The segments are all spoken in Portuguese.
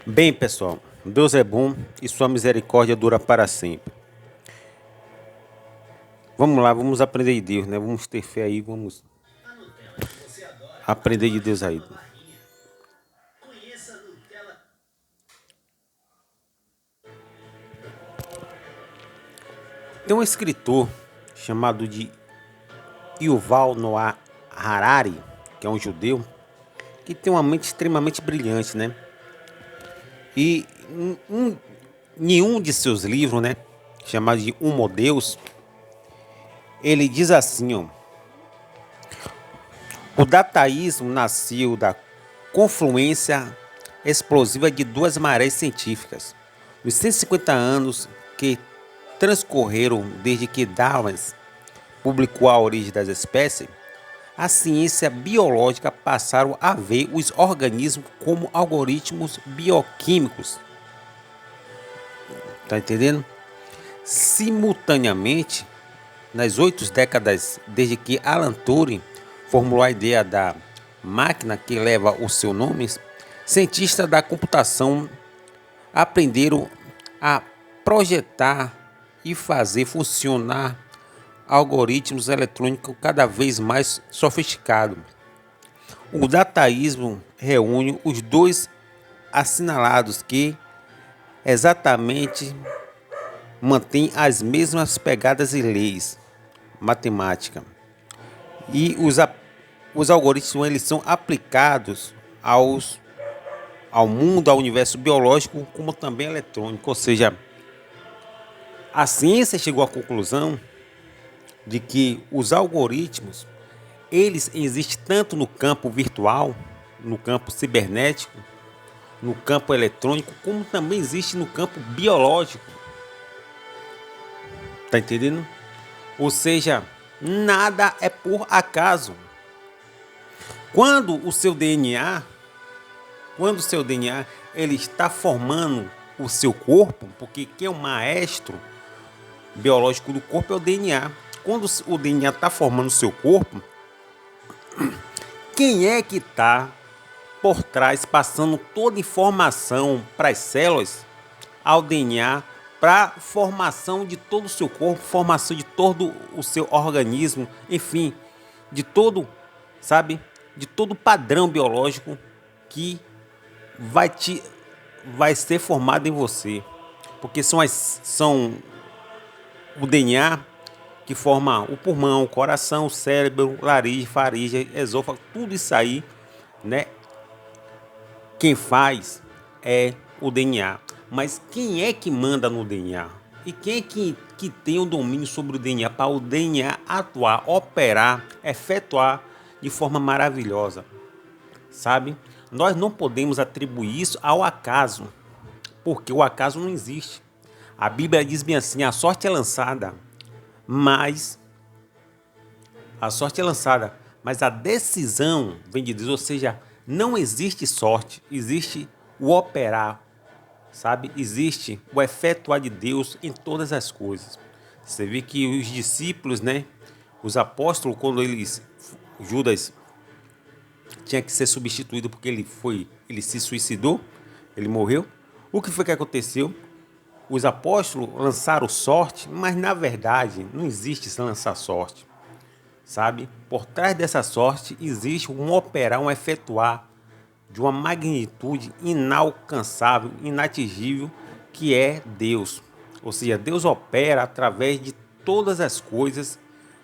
Bem, pessoal, Deus é bom e sua misericórdia dura para sempre. Vamos lá, vamos aprender de Deus, né? Vamos ter fé aí, vamos aprender de Deus aí. Tem um escritor chamado de Yuval Noah Harari, que é um judeu, que tem uma mente extremamente brilhante, né? E nenhum de seus livros, né, chamado de Homo Deus, ele diz assim, ó: o dataísmo nasceu da confluência explosiva de duas marés científicas. Os 150 anos que transcorreram desde que Darwin publicou A Origem das Espécies, a ciência biológica passaram a ver os organismos como algoritmos bioquímicos. Tá entendendo? Simultaneamente, nas 8 décadas desde que Alan Turing formulou a ideia da máquina que leva o seu nome, cientistas da computação aprenderam a projetar e fazer funcionar algoritmos eletrônicos cada vez mais sofisticados. O dataísmo reúne os dois assinalados que exatamente mantêm as mesmas pegadas e leis matemática. E os algoritmos eles são aplicados ao mundo, ao universo biológico, como também eletrônico. Ou seja, a ciência chegou à conclusão de que os algoritmos eles existem tanto no campo virtual, no campo cibernético, no campo eletrônico, como também existe no campo biológico. Tá entendendo? Ou seja, nada é por acaso. Quando o seu DNA, quando o seu DNA ele está formando o seu corpo, porque quem é o maestro biológico do corpo é o DNA. Quando o DNA está formando o seu corpo, quem é que está por trás, passando toda a informação para as células, ao DNA, para formação de todo o seu corpo, formação de todo o seu organismo, enfim, de todo, sabe, de todo o padrão biológico que vai ser formado em você, porque são o DNA que forma o pulmão, o coração, o cérebro, laringe, faringe, esôfago, tudo isso aí, né? Quem faz é o DNA. Mas quem é que manda no DNA? E quem é que tem o domínio sobre o DNA para o DNA atuar, operar, efetuar de forma maravilhosa? Sabe? Nós não podemos atribuir isso ao acaso, porque o acaso não existe. A Bíblia diz bem assim: a sorte é lançada, mas a decisão vem de Deus, ou seja, não existe sorte, existe o operar, sabe? Existe o efetuar de Deus em todas as coisas. Você vê que os discípulos, né, os apóstolos, quando Judas tinha que ser substituído porque ele se suicidou, ele morreu. O que foi que aconteceu? Os apóstolos lançaram sorte, mas na verdade não existe lançar sorte, sabe? Por trás dessa sorte existe um operar, um efetuar de uma magnitude inalcançável, inatingível, que é Deus. Ou seja, Deus opera através de todas as coisas,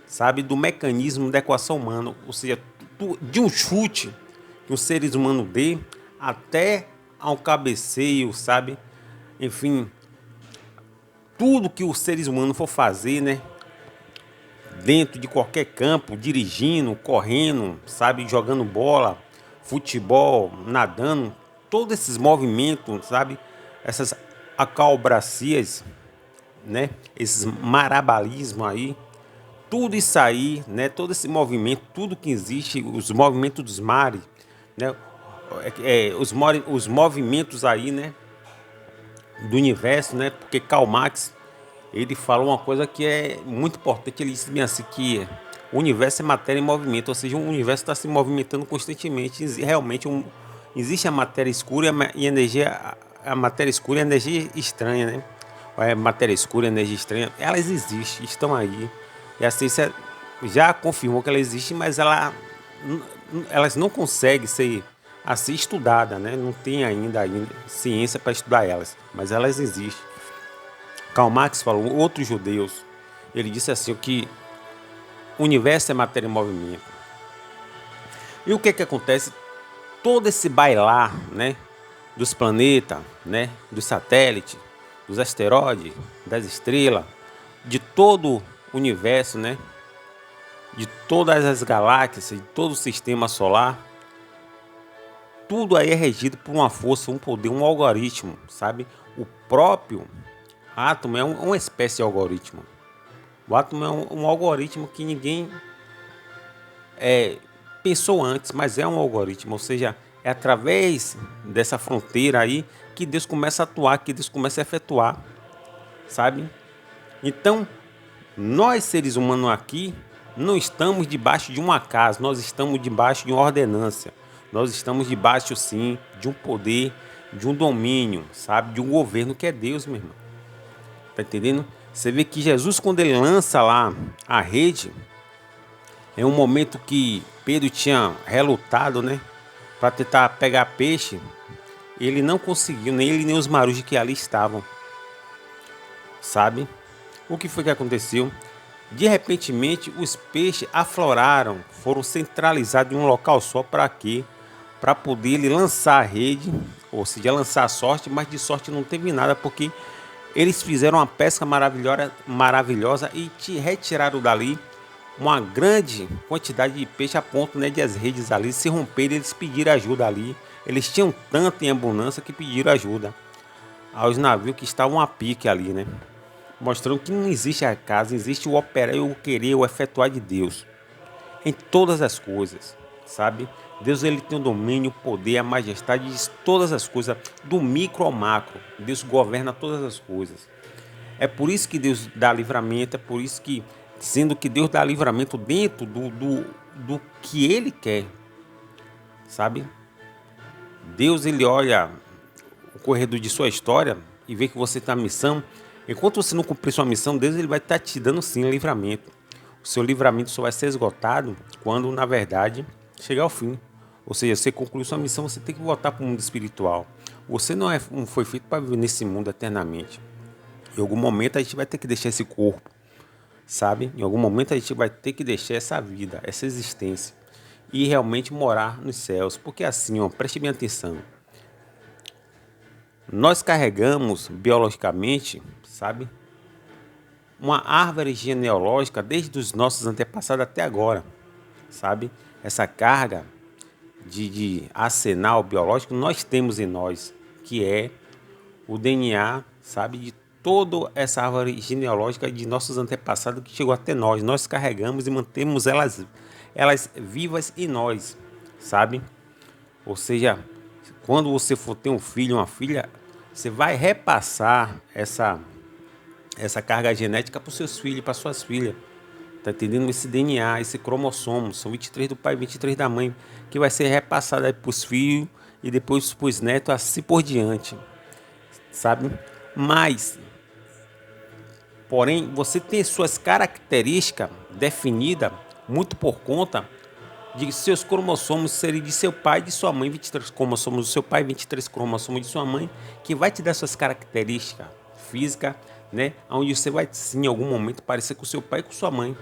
sabe? Do mecanismo da equação humana, ou seja, de um chute que os seres humanos dê até ao cabeceio, sabe? Enfim, tudo que os seres humanos for fazer, né? Dentro de qualquer campo, dirigindo, correndo, sabe? Jogando bola, futebol, nadando, todos esses movimentos, sabe? Essas acrobacias, né? Esses marabalismos aí, tudo isso aí, né? Todo esse movimento, tudo que existe, os movimentos dos mares, né? Os movimentos aí, né? Do universo, né? Porque Karl Marx ele fala uma coisa que é muito importante. Ele disse bem assim que o universo é matéria em movimento, ou seja, o universo está se movimentando constantemente. Realmente Existe a matéria escura e energia, a matéria escura e a energia estranha, né? A matéria escura e a energia estranha, elas existem, estão aí. E a ciência já confirmou que ela existe, mas elas não conseguem ser assim estudada, né? Não tem ainda ciência para estudar elas, mas elas existem. Karl Marx falou, outros judeus, ele disse assim que o universo é matéria em movimento. E o que que acontece? Todo esse bailar, né, dos planetas, né, dos satélites, dos asteroides, das estrelas, de todo o universo, né, de todas as galáxias, de todo o sistema solar, tudo aí é regido por uma força, um poder, um algoritmo, sabe? O próprio átomo é uma espécie de algoritmo. O átomo é um algoritmo que ninguém pensou antes, mas é um algoritmo, ou seja, é através dessa fronteira aí que Deus começa a atuar, que Deus começa a efetuar, sabe? Então, nós seres humanos aqui não estamos debaixo de uma casa, nós estamos debaixo de uma ordenância, nós estamos debaixo sim de um poder, de um domínio, sabe? De um governo que é Deus, meu irmão. Tá entendendo? Você vê que Jesus, quando ele lança lá a rede, é um momento que Pedro tinha relutado, né, para tentar pegar peixe. Ele não conseguiu, nem ele nem os marujos que ali estavam, sabe? O que foi que aconteceu? De repentemente, os peixes afloraram, foram centralizados em um local só. Para quê? Para poder ele lançar a rede, ou seja, lançar a sorte, mas de sorte não teve nada, porque eles fizeram uma pesca maravilhosa e te retiraram dali uma grande quantidade de peixe a ponto, né, de as redes ali se romperem. Eles pediram ajuda ali. Eles tinham tanto em abundância que pediram ajuda aos navios que estavam a pique ali, né? Mostrando que não existe a casa, existe o operar, o querer, o efetuar de Deus em todas as coisas, sabe? Deus, ele tem o domínio, o poder, a majestade de todas as coisas, do micro ao macro. Deus governa todas as coisas. É por isso que Deus dá livramento, é por isso que, sendo que Deus dá livramento dentro do que Ele quer, sabe? Deus, ele olha o corredor de sua história e vê que você está na missão. Enquanto você não cumprir sua missão, Deus, ele vai estar te dando sim livramento. O seu livramento só vai ser esgotado quando, na verdade, chegar ao fim. Ou seja, você concluiu sua missão, você tem que voltar para o mundo espiritual. Você não foi feito para viver nesse mundo eternamente. Em algum momento a gente vai ter que deixar esse corpo, sabe? Em algum momento a gente vai ter que deixar essa vida, essa existência e realmente morar nos céus. Porque assim, ó, preste bem atenção. Nós carregamos biologicamente, sabe, uma árvore genealógica desde os nossos antepassados até agora, sabe? Essa carga de arsenal biológico nós temos em nós, que é o DNA, sabe, de toda essa árvore genealógica de nossos antepassados que chegou até nós. Nós carregamos e mantemos elas vivas em nós, sabe? Ou seja, quando você for ter um filho, uma filha, você vai repassar essa carga genética para os seus filhos, para suas filhas. Tá entendendo? Esse DNA, esse cromossomo, são 23 do pai e 23 da mãe, que vai ser repassado aí para os filhos e depois para os netos, assim por diante, sabe? Mas, porém, você tem suas características definidas muito por conta de seus cromossomos serem de seu pai e de sua mãe, 23 cromossomos do seu pai, 23 cromossomos de sua mãe, que vai te dar suas características físicas, né? Onde você vai sim, em algum momento, parecer com seu pai e com sua mãe.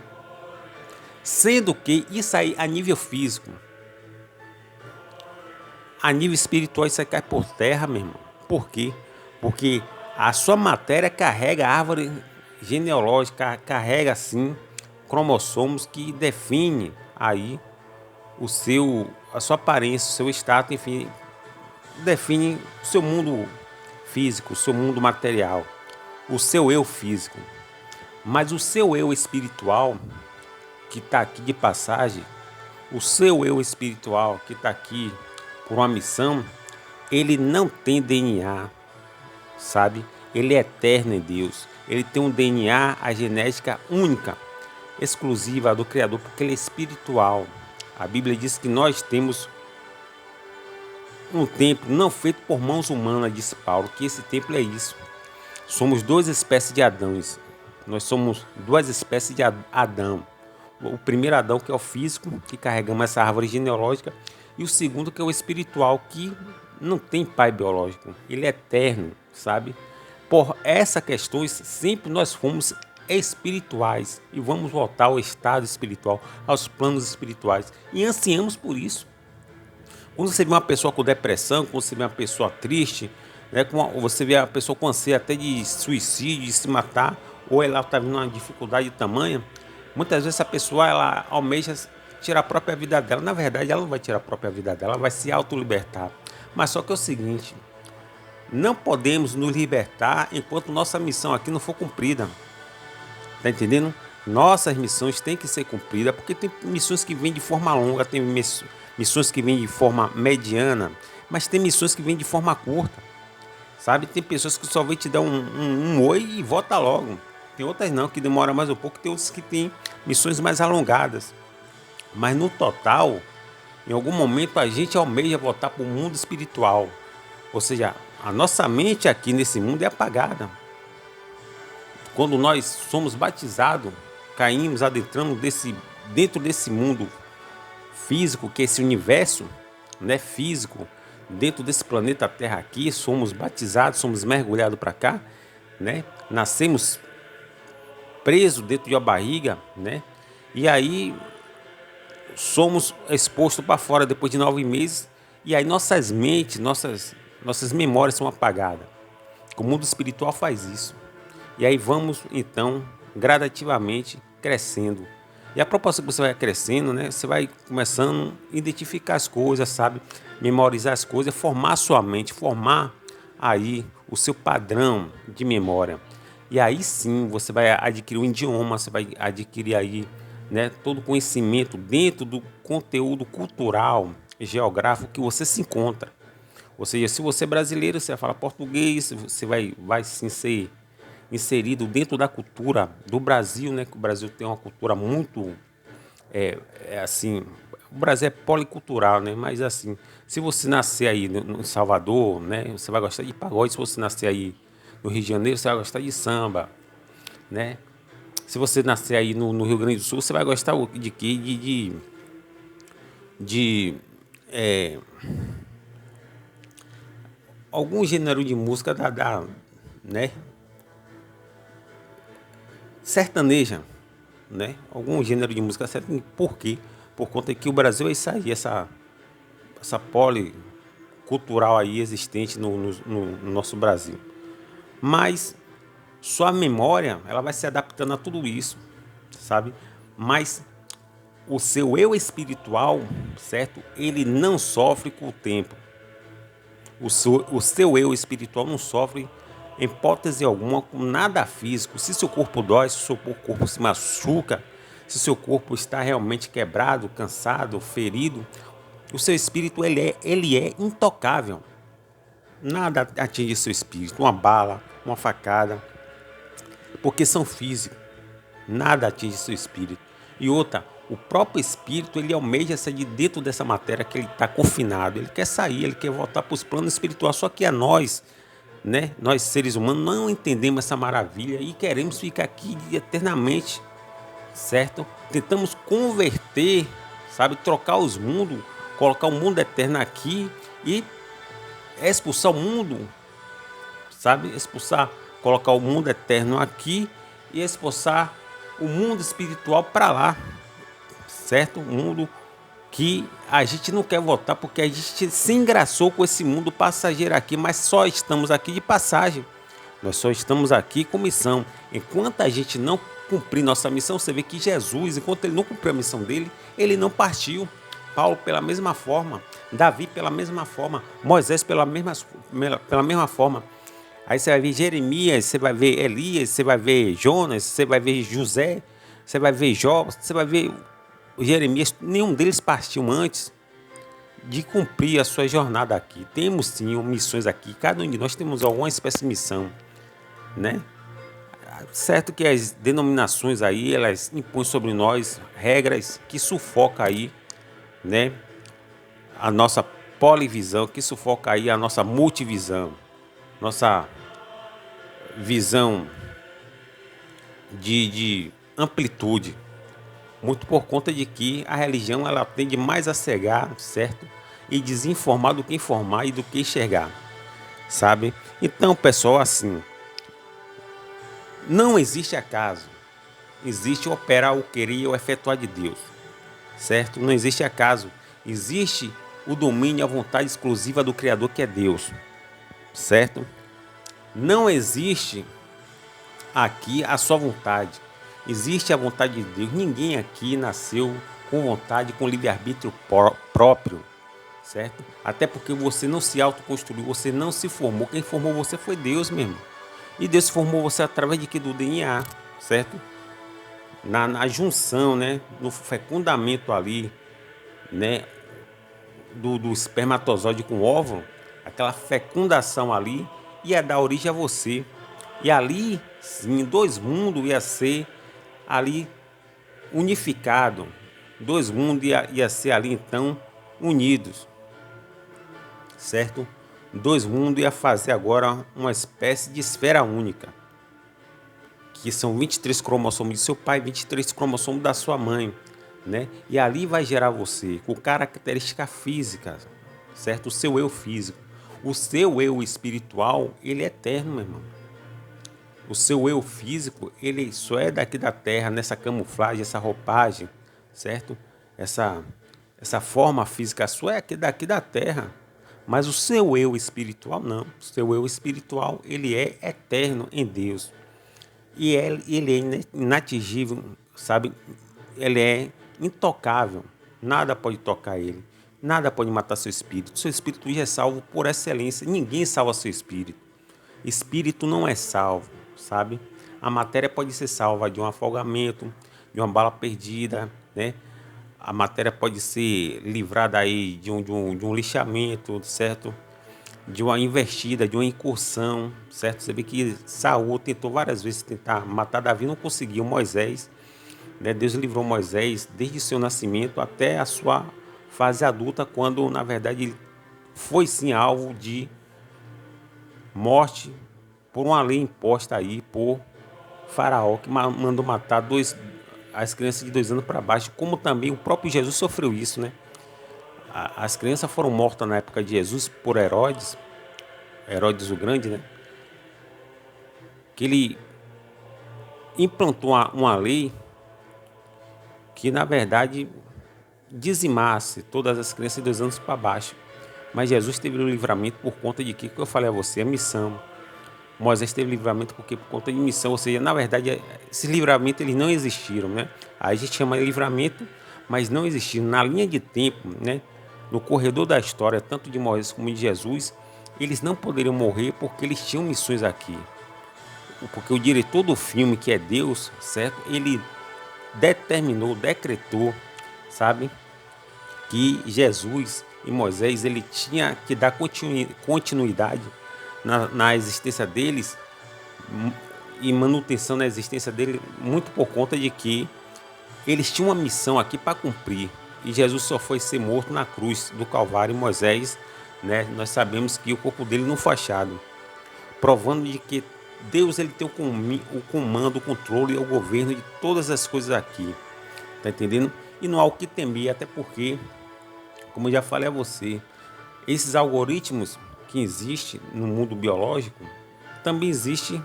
Sendo que isso aí a nível físico, a nível espiritual, isso aí cai por terra, meu irmão. Por quê? Porque a sua matéria carrega a árvore genealógica, carrega assim cromossomos que definem aí a sua aparência, o seu status, enfim, define o seu mundo físico, o seu mundo material, o seu eu físico. Mas o seu eu espiritual, que está aqui de passagem, o seu eu espiritual que está aqui por uma missão, ele não tem DNA, sabe? Ele é eterno em Deus. Ele tem um DNA, a genética única, exclusiva do Criador, porque ele é espiritual. A Bíblia diz que nós temos um templo não feito por mãos humanas, disse Paulo, que esse templo é isso. Somos duas espécies de Adãos. Nós somos duas espécies de Adão. O primeiro Adão, que é o físico, que carregamos essa árvore genealógica, e o segundo, que é o espiritual, que não tem pai biológico. Ele é eterno, sabe? Por essas questões, sempre nós fomos espirituais e vamos voltar ao estado espiritual, aos planos espirituais. E ansiamos por isso. Quando você vê uma pessoa com depressão, quando você vê uma pessoa triste, né, você vê a pessoa com anseio até de suicídio, de se matar, ou ela está vendo uma dificuldade tamanha, muitas vezes essa pessoa ela almeja tirar a própria vida dela. Na verdade, ela não vai tirar a própria vida dela, ela vai se autolibertar. Mas só que é o seguinte, não podemos nos libertar enquanto nossa missão aqui não for cumprida. Tá entendendo? Nossas missões têm que ser cumpridas, porque tem missões que vêm de forma longa, tem missões que vêm de forma mediana, mas tem missões que vêm de forma curta, sabe? Tem pessoas que só vêm te dar um oi e volta logo. Tem outras não, que demora mais um pouco, tem outras que têm missões mais alongadas. Mas no total, em algum momento a gente almeja voltar para o mundo espiritual. Ou seja, a nossa mente aqui nesse mundo é apagada. Quando nós somos batizados, caímos, adentramos dentro desse mundo físico, que é esse universo, né, físico, dentro desse planeta Terra aqui, somos batizados, somos mergulhados para cá, né? Nascemos presos dentro de uma barriga, né? E aí somos expostos para fora depois de 9 meses, e aí nossas mentes, nossas memórias são apagadas. O mundo espiritual faz isso. E aí vamos, então, gradativamente crescendo. E a proposta que você vai crescendo, né? Você vai começando a identificar as coisas, sabe? Memorizar as coisas, formar a sua mente, formar aí o seu padrão de memória. E aí sim, você vai adquirir um idioma, você vai adquirir aí, né, todo o conhecimento dentro do conteúdo cultural, geográfico que você se encontra. Ou seja, se você é brasileiro, você vai falar português, você vai sim ser inserido dentro da cultura do Brasil, né? Que o Brasil tem uma cultura muito, assim, o Brasil é policultural, né? Mas assim, se você nascer aí no Salvador, né? Você vai gostar de pagode. Se você nascer aí no Rio de Janeiro, você vai gostar de samba, né? Se você nascer aí no Rio Grande do Sul, você vai gostar de quê? De algum gênero de música né? Sertaneja, né? Algum gênero de música sertaneja. Por quê? Por conta que o Brasil é isso aí, essa policultural aí existente no nosso Brasil. Mas sua memória, ela vai se adaptando a tudo isso, sabe? Mas o seu eu espiritual, certo? Ele não sofre com o tempo. O seu eu espiritual não sofre em hipótese alguma com nada físico. Se seu corpo dói, se seu corpo se machuca, se seu corpo está realmente quebrado, cansado, ferido, o seu espírito ele é intocável. Nada atinge seu espírito, uma bala, uma facada, porque são físicos. Nada atinge seu espírito. E outra, o próprio espírito, ele almeja sair de dentro dessa matéria que ele está confinado. Ele quer sair, ele quer voltar para os planos espirituais. Só que a nós, né, nós seres humanos, não entendemos essa maravilha e queremos ficar aqui eternamente, certo? Tentamos converter, sabe, trocar os mundos, colocar o mundo eterno aqui e expulsar o mundo, sabe? Expulsar, colocar o mundo eterno aqui e expulsar o mundo espiritual para lá, certo? Um mundo que a gente não quer voltar porque a gente se engraçou com esse mundo passageiro aqui, mas só estamos aqui de passagem. Nós só estamos aqui com missão. Enquanto a gente não cumprir nossa missão, você vê que Jesus, enquanto ele não cumpriu a missão dele, ele não partiu. Paulo pela mesma forma, Davi pela mesma forma, Moisés pela mesma forma. Aí você vai ver Jeremias, você vai ver Elias, você vai ver Jonas, você vai ver José, você vai ver Jó, você vai ver Jeremias. Nenhum deles partiu antes de cumprir a sua jornada aqui. Temos sim missões aqui, cada um de nós temos alguma espécie de missão, né? Certo que as denominações aí, elas impõem sobre nós regras que sufocam aí, né, a nossa polivisão, que sufoca aí a nossa multivisão, nossa visão de amplitude, muito por conta de que a religião ela tende mais a cegar, certo? E desinformar do que informar e do que enxergar, sabe? Então, pessoal, assim, não existe acaso, existe o operar, o querer e o efetuar de Deus, certo? Não existe acaso, existe o domínio e a vontade exclusiva do Criador, que é Deus, certo? Não existe aqui a sua vontade, existe a vontade de Deus. Ninguém aqui nasceu com vontade, com livre-arbítrio próprio, certo? Até porque você não se autoconstruiu, você não se formou. Quem formou você foi Deus mesmo. E Deus formou você através de que? Do DNA, certo? Na junção, né? No fecundamento ali, né? Do espermatozoide com o óvulo, aquela fecundação ali ia dar origem a você. E ali, sim, dois mundos ia ser ali unificado. Dois mundos ia ser ali, então, unidos, certo? Dois mundos ia fazer agora uma espécie de esfera única, que são 23 cromossomos de seu pai, 23 cromossomos da sua mãe, né? E ali vai gerar você com características físicas, certo? O seu eu físico. O seu eu espiritual, ele é eterno, meu irmão. O seu eu físico, ele só é daqui da terra, nessa camuflagem, essa roupagem, certo? Essa forma física sua é daqui da terra. Mas o seu eu espiritual, não. O seu eu espiritual, ele é eterno em Deus. E ele é inatingível, sabe? Ele é intocável. Nada pode tocar ele. Nada pode matar seu espírito. Seu espírito já é salvo por excelência. Ninguém salva seu espírito. Espírito não é salvo, sabe? A matéria pode ser salva de um afogamento, de uma bala perdida, né? A matéria pode ser livrada aí de um lixamento, certo? De uma investida, de uma incursão, certo? Você vê que Saul tentou várias vezes tentar matar Davi, não conseguiu. Moisés, né? Deus livrou Moisés desde seu nascimento até a sua fase adulta, quando na verdade ele foi sim alvo de morte por uma lei imposta aí por Faraó, que mandou matar as crianças de 2 anos para baixo, como também o próprio Jesus sofreu isso, né? As crianças foram mortas na época de Jesus por Herodes o Grande, né? Que ele implantou uma lei que, na verdade, dizimasse todas as crianças de 2 anos para baixo. Mas Jesus teve o livramento por conta de que eu falei a você, a missão. Moisés teve livramento por conta de missão, ou seja, na verdade, esses livramentos eles não existiram, né? Aí a gente chama de livramento, mas não existiram. Na linha de tempo, né? No corredor da história, tanto de Moisés como de Jesus, eles não poderiam morrer porque eles tinham missões aqui. Porque o diretor do filme, que é Deus, certo? Ele determinou, decretou, sabe? Que Jesus e Moisés, ele tinha que dar continuidade na existência deles e manutenção na existência dele, muito por conta de que eles tinham uma missão aqui para cumprir. E Jesus só foi ser morto na cruz do Calvário. E Moisés, né, nós sabemos que o corpo dele não foi achado, provando de que Deus ele tem o comando, o controle e o governo de todas as coisas aqui. Tá entendendo? E não há o que temer, até porque, como eu já falei a você, esses algoritmos que existem no mundo biológico também existe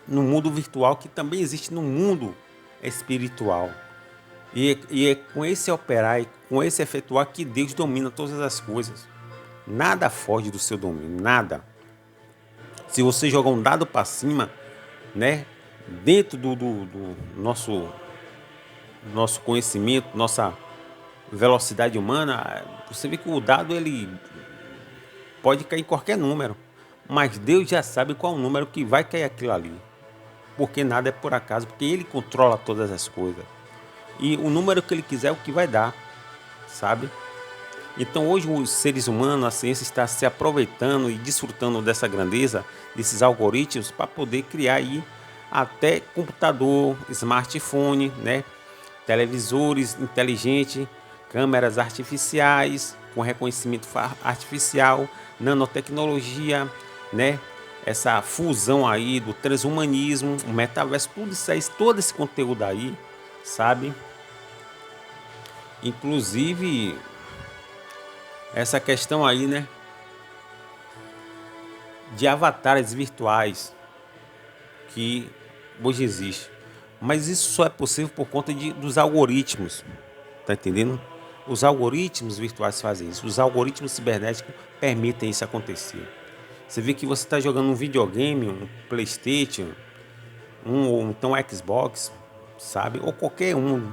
no mundo virtual, que também existe no mundo espiritual. E é com esse operar e com esse efetuar que Deus domina todas as coisas. Nada foge do seu domínio, nada. Se você jogar um dado para cima, né, dentro do nosso conhecimento, nossa velocidade humana, você vê que o dado ele pode cair em qualquer número, mas Deus já sabe qual o número que vai cair aquilo ali, porque nada é por acaso, porque Ele controla todas as coisas, e o número que Ele quiser é o que vai dar, sabe? Então hoje os seres humanos, a ciência está se aproveitando e desfrutando dessa grandeza, desses algoritmos, para poder criar aí até computador, smartphone, né? Televisores inteligentes, câmeras artificiais, com reconhecimento artificial, nanotecnologia, né? Essa fusão aí do transhumanismo, o metaverso, tudo isso aí, todo esse conteúdo aí, sabe? Inclusive, essa questão aí, né? De avatares virtuais que hoje existe. Mas isso só é possível por conta dos algoritmos, tá entendendo? Os algoritmos virtuais fazem isso, os algoritmos cibernéticos permitem isso acontecer. Você vê que você está jogando um videogame, um PlayStation, ou então um Xbox, sabe? Ou qualquer um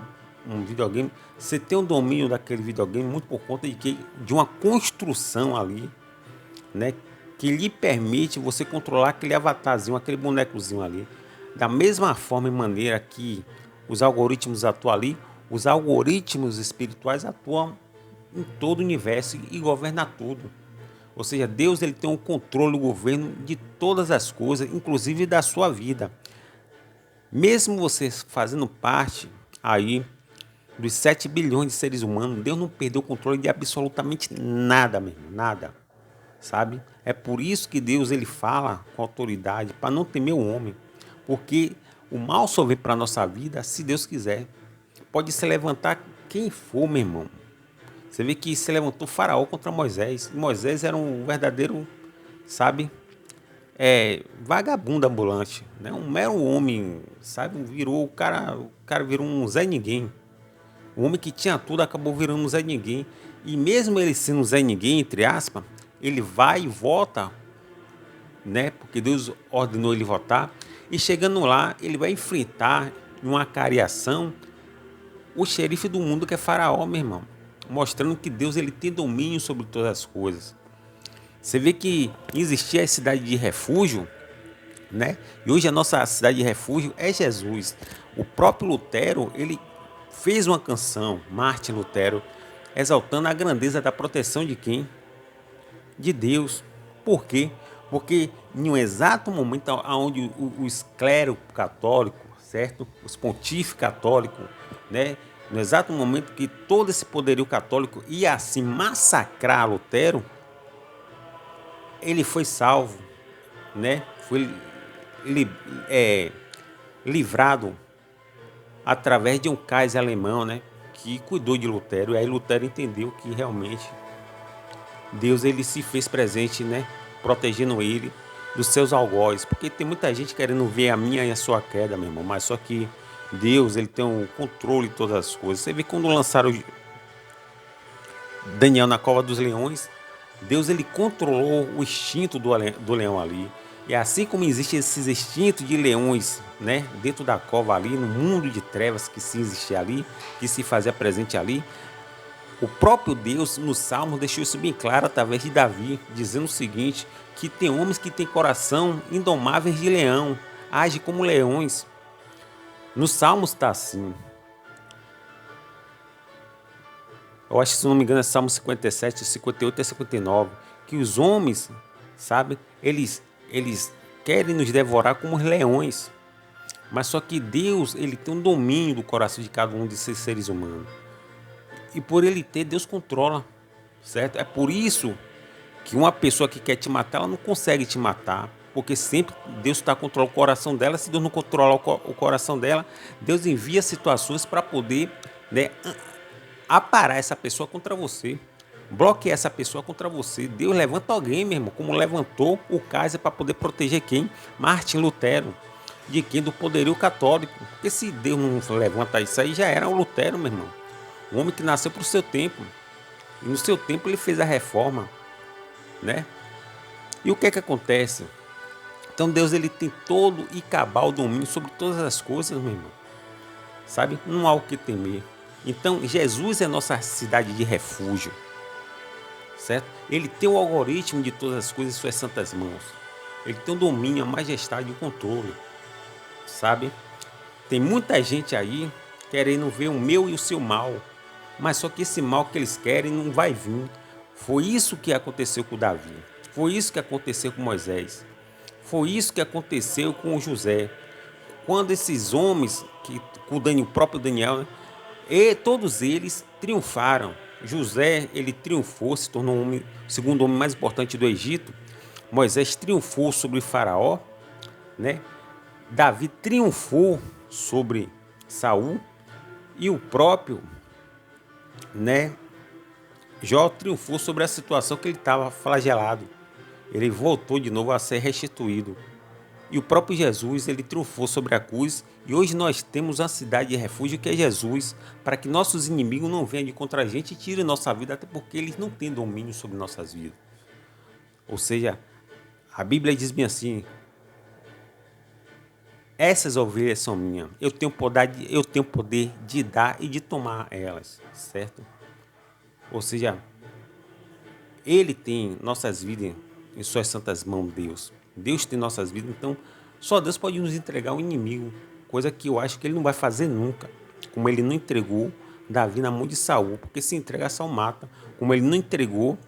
videogame, você tem o domínio daquele videogame muito por conta de uma construção ali, né? Que lhe permite você controlar aquele avatarzinho, aquele bonecozinho ali. Da mesma forma e maneira que os algoritmos atuam ali, os algoritmos espirituais atuam em todo o universo e governam tudo. Ou seja, Deus ele tem um controle, o governo de todas as coisas, inclusive da sua vida. Mesmo você fazendo parte aí dos 7 bilhões de seres humanos, Deus não perdeu o controle de absolutamente nada mesmo, nada. Sabe? É por isso que Deus ele fala com autoridade, para não temer o homem. Porque o mal só vem para a nossa vida se Deus quiser. Pode se levantar quem for, meu irmão. Você vê que se levantou Faraó contra Moisés. Moisés era um verdadeiro, sabe, vagabundo ambulante, né? Um mero homem, sabe? O cara virou um Zé Ninguém. Um homem que tinha tudo acabou virando um Zé Ninguém. E mesmo ele sendo um Zé Ninguém, entre aspas, ele vai e vota, né? Porque Deus ordenou ele votar. E chegando lá, ele vai enfrentar em uma cariação o xerife do mundo que é Faraó, meu irmão. Mostrando que Deus ele tem domínio sobre todas as coisas. Você vê que existia a cidade de refúgio, né? E hoje a nossa cidade de refúgio é Jesus. O próprio Lutero, ele fez uma canção, Martin Lutero, exaltando a grandeza da proteção de quem? De Deus. Por quê? Porque em um exato momento onde o esclero católico, certo? Os pontífices católicos, né? No exato momento que todo esse poderio católico ia assim massacrar Lutero, ele foi salvo, né? Foi livrado através de um Kaiser alemão, né? Que cuidou de Lutero. E aí Lutero entendeu que realmente Deus ele se fez presente, né? Protegendo ele dos seus algozes. Porque tem muita gente querendo ver a minha e a sua queda, meu irmão. Mas só que Deus ele tem um controle de todas as coisas. Você vê quando lançaram Daniel na cova dos leões, Deus ele controlou o instinto do leão ali. E assim como existe esses instintos de leões, né, dentro da cova ali, no mundo de trevas que se existia ali, que se fazia presente ali, o próprio Deus no Salmo deixou isso bem claro através de Davi, dizendo o seguinte, que tem homens que têm coração indomáveis de leão, agem como leões. No Salmo está assim. Eu acho que, se não me engano, é Salmo 57, 58 e 59, que os homens, sabe, eles querem nos devorar como os leões, mas só que Deus, ele tem um domínio do coração de cada um desses seres humanos, e por ele ter, Deus controla, certo? É por isso que uma pessoa que quer te matar, ela não consegue te matar, porque sempre Deus está controlando o coração dela. Se Deus não controlar o coração dela, Deus envia situações para poder, né, aparar essa pessoa contra você, bloquear essa pessoa contra você. Deus levanta alguém, meu irmão, como levantou o Kaiser para poder proteger quem? Martin Lutero. De quem? Do poderio católico. Porque se Deus não levanta isso aí, já era o Lutero, meu irmão. Um homem que nasceu para o seu tempo. E no seu tempo ele fez a reforma, né? E o que é que acontece? Então Deus ele tem todo e cabal domínio sobre todas as coisas, meu irmão. Sabe? Não há o que temer. Então, Jesus é nossa cidade de refúgio, certo? Ele tem o algoritmo de todas as coisas em suas santas mãos. Ele tem o domínio, a majestade e o controle, sabe? Tem muita gente aí querendo ver o meu e o seu mal, mas só que esse mal que eles querem não vai vir. Foi isso que aconteceu com Davi, foi isso que aconteceu com Moisés, foi isso que aconteceu com José. Quando esses homens, com o próprio Daniel, né? E todos eles triunfaram. José, ele triunfou, se tornou o segundo homem mais importante do Egito. Moisés triunfou sobre Faraó, né? Davi triunfou sobre Saul e o próprio, né, Jó triunfou sobre a situação que ele estava flagelado. Ele voltou de novo a ser restituído. E o próprio Jesus, ele triunfou sobre a cruz. E hoje nós temos uma cidade de refúgio que é Jesus, para que nossos inimigos não venham de contra a gente e tirem nossa vida, até porque eles não têm domínio sobre nossas vidas. Ou seja, a Bíblia diz bem assim: essas ovelhas são minhas. Eu tenho poder de dar e de tomar elas, certo? Ou seja, Ele tem nossas vidas em suas santas mãos, Deus. Deus tem nossas vidas, então só Deus pode nos entregar um inimigo, coisa que eu acho que Ele não vai fazer nunca. Como Ele não entregou Davi na mão de Saul, porque se entrega, Saul mata. Como Ele não entregou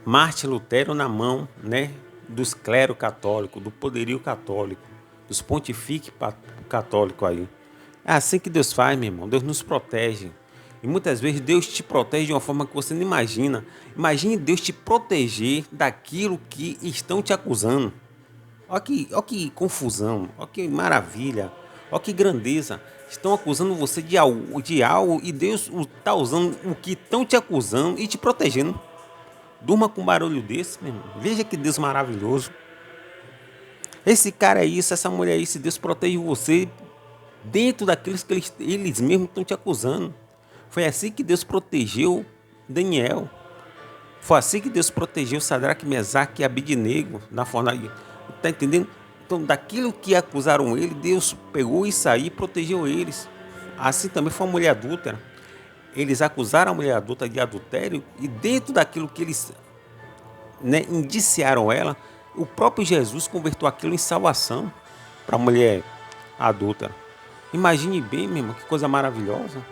Martin Lutero na mão, né, dos clero católico, do poderio católico, dos pontifiques católicos aí. É assim que Deus faz, meu irmão. Deus nos protege. E muitas vezes Deus te protege de uma forma que você não imagina. Imagine Deus te proteger daquilo que estão te acusando. Olha que confusão, olha que maravilha, olha que grandeza. Estão acusando você de algo e Deus está usando o que estão te acusando e te protegendo. Durma com um barulho desse, meu irmão. Veja que Deus maravilhoso. Esse cara é isso, essa mulher é isso. Deus protege você dentro daqueles que eles mesmos estão te acusando. Foi assim que Deus protegeu Daniel. Foi assim que Deus protegeu Sadraque, Mesaque e Abidnego na fornalha. Está entendendo? Então, daquilo que acusaram ele, Deus pegou isso aí e protegeu eles. Assim também foi a mulher adúltera. Eles acusaram a mulher adulta de adultério e dentro daquilo que eles, né, indiciaram ela, o próprio Jesus converteu aquilo em salvação para a mulher adúltera. Imagine bem, meu irmão, que coisa maravilhosa.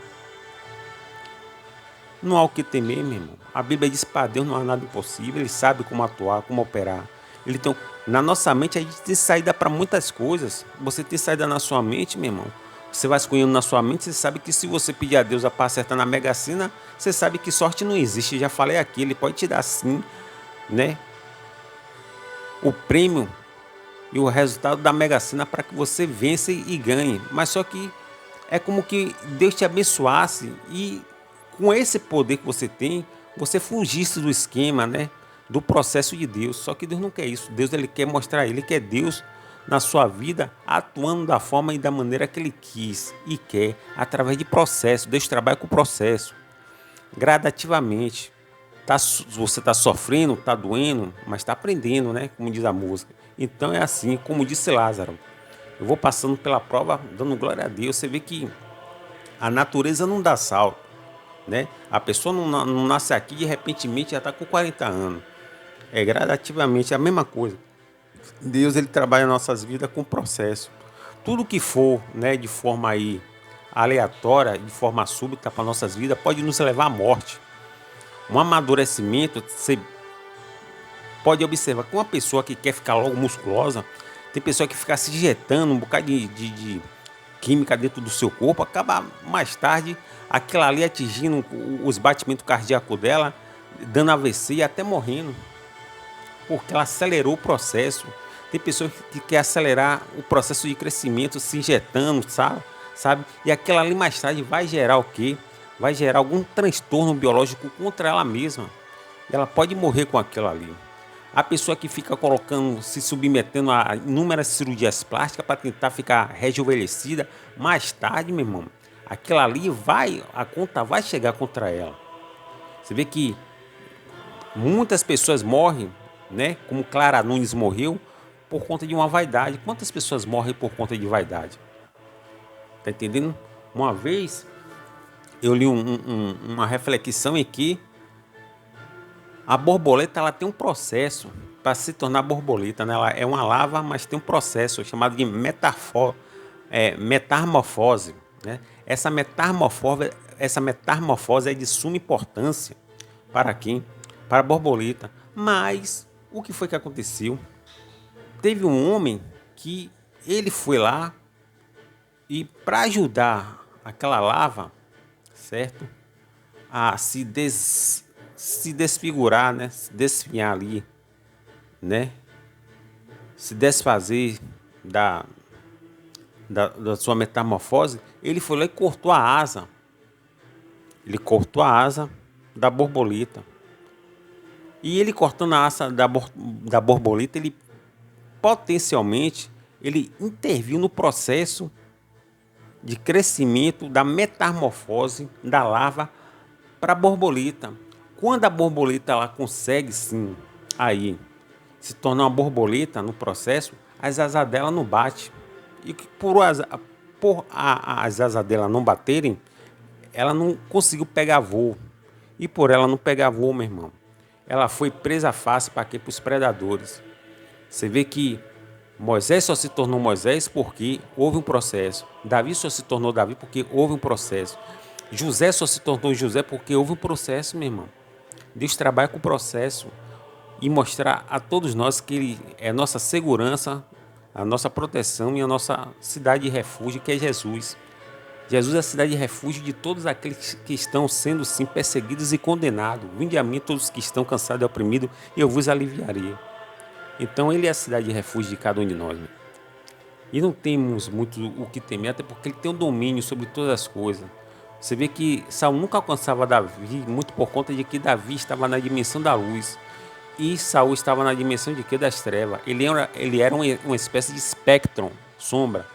Não há o que temer, meu irmão. A Bíblia diz que para Deus não há nada impossível. Ele sabe como atuar, como operar. Então, na nossa mente, a gente tem saída para muitas coisas. Você tem saída na sua mente, meu irmão. Você vai escolhendo na sua mente, você sabe que se você pedir a Deus para acertar na Mega Sena, você sabe que sorte não existe. Já falei aqui, Ele pode te dar sim, né, o prêmio e o resultado da Mega Sena para que você vença e ganhe. Mas só que é como que Deus te abençoasse e com esse poder que você tem, você fugisse do esquema, né, do processo de Deus. Só que Deus não quer isso. Deus, ele quer mostrar, ele quer Deus na sua vida atuando da forma e da maneira que ele quis e quer, através de processo. Deus trabalha com o processo gradativamente. Você está sofrendo, está doendo, mas está aprendendo, né? Como diz a música. Então é assim, como disse Lázaro. Eu vou passando pela prova, dando glória a Deus. Você vê que a natureza não dá salto, né? A pessoa não nasce aqui e de repente já está com 40 anos. É gradativamente a mesma coisa. Deus, ele trabalha nossas vidas com processo. Tudo que for, né, de forma aí aleatória, de forma súbita para nossas vidas, pode nos levar à morte. Um amadurecimento, você pode observar que uma pessoa que quer ficar logo musculosa, tem pessoa que fica se injetando um bocado de química dentro do seu corpo, acaba mais tarde aquilo ali atingindo os batimentos cardíacos dela, dando AVC e até morrendo, porque ela acelerou o processo. Tem pessoas que quer acelerar o processo de crescimento se injetando, sabe? E aquilo ali mais tarde vai gerar o quê? Vai gerar algum transtorno biológico contra ela mesma. Ela pode morrer com aquilo ali. A pessoa que fica colocando, se submetendo a inúmeras cirurgias plásticas para tentar ficar rejuvenescida, mais tarde, meu irmão, aquilo ali a conta vai chegar contra ela. Você vê que muitas pessoas morrem, né? Como Clara Nunes morreu por conta de uma vaidade. Quantas pessoas morrem por conta de vaidade? Tá entendendo? Uma vez eu li uma reflexão em que a borboleta, ela tem um processo para se tornar borboleta, né? Ela é uma larva, mas tem um processo chamado de metamorfose, né? Essa metamorfose é de suma importância para quem? Para a borboleta. Mas o que foi que aconteceu? Teve um homem que ele foi lá E para ajudar aquela lava, certo? A se desfigurar, né? Se desfinhar ali, né? Se desfazer da, da sua metamorfose, ele foi lá e cortou a asa. Ele cortou a asa da borboleta. E ele cortando a asa da borboleta, ele potencialmente ele interviu no processo de crescimento da metamorfose da larva para a borboleta. Quando a borboleta ela consegue sim aí se tornar uma borboleta no processo, as asas dela não batem. E as asas dela não baterem, ela não conseguiu pegar voo. E por ela não pegar voo, meu irmão, ela foi presa fácil para quê? Para os predadores. Você vê que Moisés só se tornou Moisés porque houve um processo. Davi só se tornou Davi porque houve um processo. José só se tornou José porque houve um processo, meu irmão. Deus trabalha com o processo e mostrar a todos nós que Ele é a nossa segurança, a nossa proteção e a nossa cidade de refúgio, que é Jesus. Jesus é a cidade de refúgio de todos aqueles que estão sendo sim perseguidos e condenados. Vinde a mim todos que estão cansados e oprimidos, e eu vos aliviarei. Então ele é a cidade de refúgio de cada um de nós. Né? E não temos muito o que temer, até porque ele tem um domínio sobre todas as coisas. Você vê que Saul nunca alcançava Davi, muito por conta de que Davi estava na dimensão da luz. E Saul estava na dimensão de quê? Das trevas. Ele era uma espécie de espectro, sombra.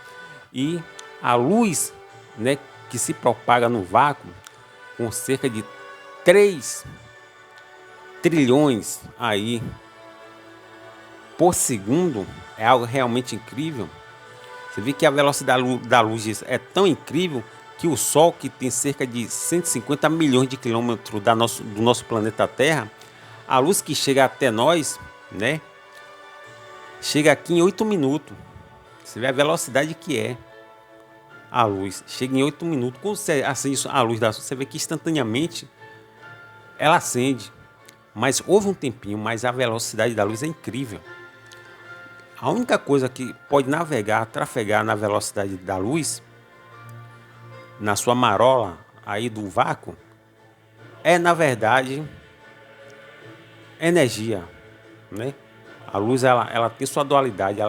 E a luz, né, que se propaga no vácuo, com cerca de 3 trilhões aí por segundo, é algo realmente incrível. Você vê que a velocidade da luz é tão incrível que o Sol, que tem cerca de 150 milhões de quilômetros do nosso planeta Terra, a luz que chega até nós, né, chega aqui em 8 minutos. Você vê a velocidade que é a luz. Chega em 8 minutos. Quando você acende a luz da você vê que instantaneamente ela acende. Mas houve um tempinho, mas a velocidade da luz é incrível. A única coisa que pode trafegar na velocidade da luz, na sua marola aí do vácuo, é na verdade energia, né? A luz ela tem sua dualidade,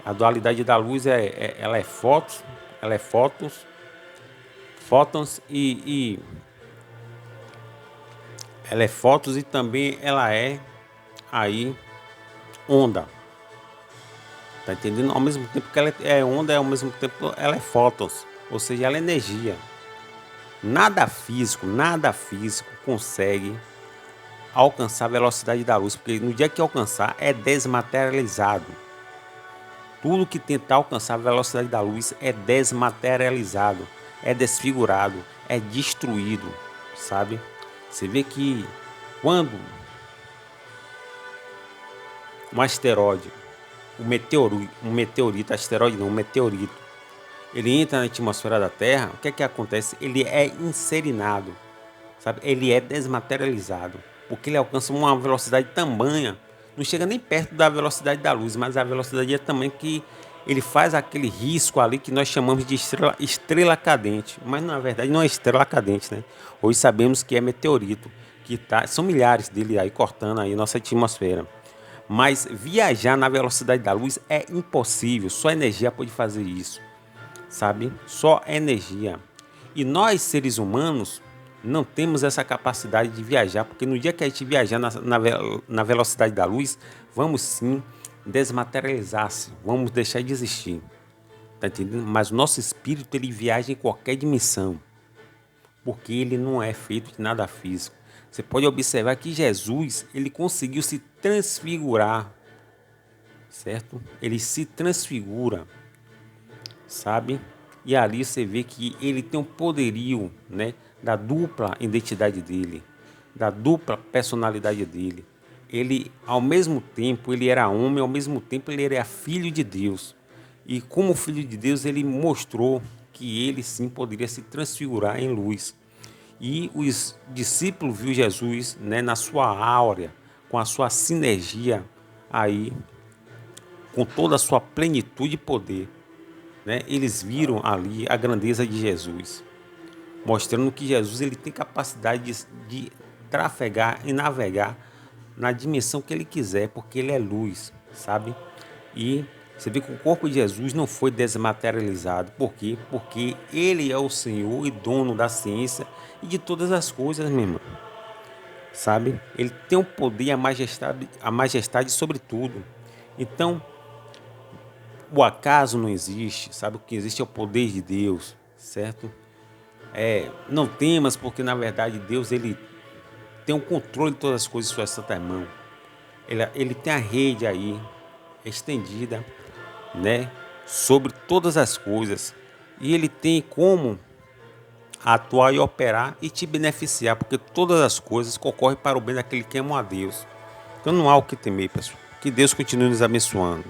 a dualidade da luz ela é fótons e ela é fótons e também ela é aí onda. Tá entendendo? Ao mesmo tempo que ela é onda, ao mesmo tempo ela é fótons, ou seja, ela é energia. Nada físico consegue alcançar a velocidade da luz, porque no dia que alcançar é desmaterializado. Tudo que tentar alcançar a velocidade da luz é desmaterializado, é desfigurado, é destruído, sabe? Você vê que quando um asteroide, um meteorito, ele entra na atmosfera da Terra, o que é que acontece? Ele é inserinado, sabe? Ele é desmaterializado, porque ele alcança uma velocidade tamanha, não chega nem perto da velocidade da luz, mas a velocidade é tamanha que ele faz aquele risco ali que nós chamamos de estrela cadente, mas na verdade não é estrela cadente, né? Hoje sabemos que é meteorito, são milhares dele aí cortando aí nossa atmosfera. Mas viajar na velocidade da luz é impossível, só a energia pode fazer isso, sabe? Só energia. E nós, seres humanos, não temos essa capacidade de viajar, porque no dia que a gente viajar na velocidade da luz, vamos sim desmaterializar-se, vamos deixar de existir, tá entendendo? Mas o nosso espírito, ele viaja em qualquer dimensão, porque ele não é feito de nada físico. Você pode observar que Jesus, ele conseguiu se transfigurar, certo? Ele se transfigura, sabe? E ali você vê que ele tem um poderio, né, da dupla identidade dele, da dupla personalidade dele. Ele, ao mesmo tempo, ele era homem, ao mesmo tempo ele era filho de Deus. E como filho de Deus, ele mostrou que ele sim poderia se transfigurar em luz. E os discípulos viu Jesus, né, na sua áurea, com a sua sinergia aí, com toda a sua plenitude e poder, né? Eles viram ali a grandeza de Jesus, mostrando que Jesus ele tem capacidade de trafegar e navegar na dimensão que ele quiser, porque ele é luz, sabe? E você vê que o corpo de Jesus não foi desmaterializado. Por quê? Porque ele é o Senhor e dono da ciência e de todas as coisas, meu irmão. Sabe? Ele tem o poder e a majestade sobre tudo. Então, o acaso não existe, sabe? O que existe é o poder de Deus, certo? Não temas, porque na verdade Deus ele tem o controle de todas as coisas em sua santa mão. Ele tem a rede aí estendida, né, sobre todas as coisas, e ele tem como atuar e operar e te beneficiar, porque todas as coisas concorrem para o bem daquele que ama a Deus. Então não há o que temer, pessoal. Que Deus continue nos abençoando.